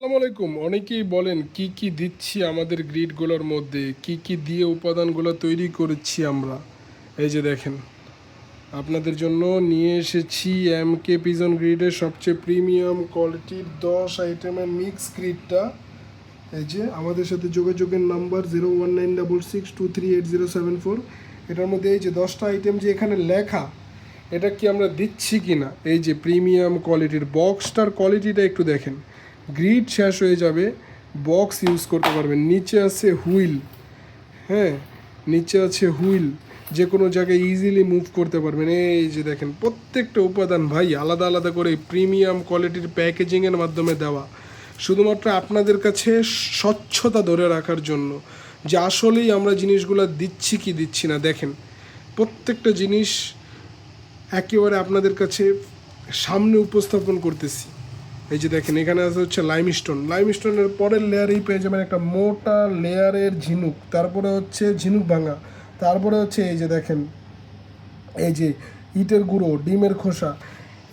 আসসালামু আলাইকুম। অনেকেই বলেন কি কি দিচ্ছি আমাদের গ্রিডগুলোর মধ্যে, কি কি দিয়ে উপাদানগুলো তৈরি করেছি আমরা। এই যে দেখেন, আপনাদের জন্য নিয়ে এসেছি এমকে পিজন গ্রিডের সবচেয়ে প্রিমিয়াম কোয়ালিটির 10 আইটেমের মিক্স গ্রিডটা। এই যে আমাদের সাথে যোগাযোগের নাম্বার 01966238074। এটার মধ্যে এই যে 10টা আইটেম যে এখানে লেখা, এটা কি আমরা দিচ্ছি কি না। এই যে প্রিমিয়াম কোয়ালিটির বক্সটার কোয়ালিটিটা একটু দেখেন। গ্রিড শেষ হয়ে যাবে, বক্স ইউজ করতে পারবেন। নিচে আছে হুইল, হ্যাঁ, নিচে আছে হুইল, যে কোনো জায়গায় ইজিলি মুভ করতে পারবেন। এই যে দেখেন, প্রত্যেকটা উপাদান ভাই আলাদা আলাদা করে প্রিমিয়াম কোয়ালিটির প্যাকেজিংয়ের মাধ্যমে দেওয়া, শুধুমাত্র আপনাদের কাছে স্বচ্ছতা ধরে রাখার জন্য যে আসলেই আমরা জিনিসগুলো দিচ্ছি কি দিচ্ছি না। দেখেন, প্রত্যেকটা জিনিস একেবারে আপনাদের কাছে সামনে উপস্থাপন করতেছি। এই যে দেখেন, এখানে আছে হচ্ছে লাইমস্টোন। লাইমস্টোনের পরের লেয়ারেই পেয়ে যাবেন একটা মোটা লেয়ারের ঝিনুক, তারপরে হচ্ছে ঝিনুক ভাঙা, তারপরে হচ্ছে এই যে দেখেন, এই যে ইটের গুঁড়ো, ডিমের খোসা।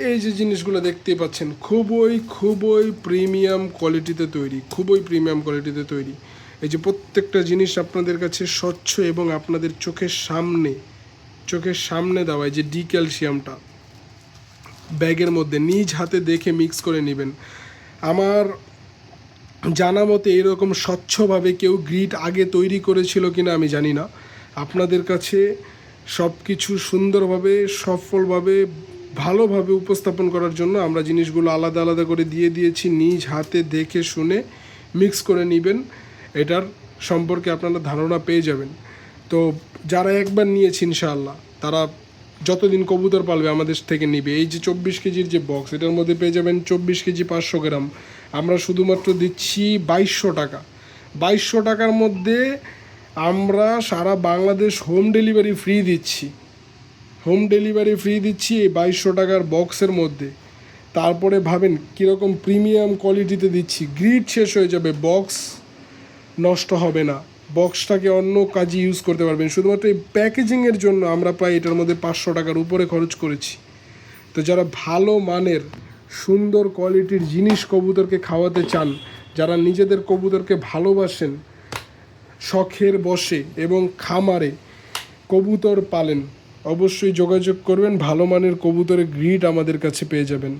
এই যে জিনিসগুলো দেখতেই পাচ্ছেন, খুবই খুবই প্রিমিয়াম কোয়ালিটিতে তৈরি, খুবই প্রিমিয়াম কোয়ালিটিতে তৈরি। এই যে প্রত্যেকটা জিনিস আপনাদের কাছে স্বচ্ছ এবং আপনাদের চোখের সামনে দেওয়া। এই যে ডি ক্যালসিয়ামটা ব্যাগের মধ্যে নিজ হাতে দেখে মিক্স করে নেবেন। আমার জানা মতে এরকম স্বচ্ছভাবে কেউ গ্রিড আগে তৈরি করেছিল কিনা আমি জানি না। আপনাদের কাছে সব কিছু সুন্দরভাবে, সফলভাবে, ভালোভাবে উপস্থাপন করার জন্য আমরা জিনিসগুলো আলাদা আলাদা করে দিয়ে দিয়েছি। নিজ হাতে দেখে শুনে মিক্স করে নেবেন, এটার সম্পর্কে আপনারা ধারণা পেয়ে যাবেন। তো যারা একবার নিয়েছে ইনশাআল্লাহ, তারা যতদিন কবুতর পালবে আমাদের থেকে নিবে। এই যে 24 কেজির যে বক্স, এটার মধ্যে পেয়ে যাবেন 24 কেজি 500 গ্রাম। আমরা শুধুমাত্র দিচ্ছি 2200 টাকা। 2200 টাকার মধ্যে আমরা সারা বাংলাদেশ হোম ডেলিভারি ফ্রি দিচ্ছি। হোম ডেলিভারি ফ্রি দিচ্ছি এই 2200 টাকার বক্সের মধ্যে। তারপরে ভাবেন কীরকম প্রিমিয়াম কোয়ালিটিতে দিচ্ছি। গ্রিড শেষ হয়ে যাবে, বক্স নষ্ট হবে না, বক্সটাকে অন্য কাজে ইউজ করতে পারবেন। শুধুমাত্র এই প্যাকেজিংয়ের জন্য আমরা প্রায় এটার মধ্যে 500 টাকার উপরে খরচ করেছি। তো যারা ভালো মানের সুন্দর কোয়ালিটির জিনিস কবুতরকে খাওয়াতে চান, যারা নিজেদের কবুতরকে ভালোবাসেন, শখের বশে এবং খামারে কবুতর পালেন, অবশ্যই যোগাযোগ করবেন। ভালো মানের কবুতরের গ্রিড আমাদের কাছে পেয়ে যাবেন।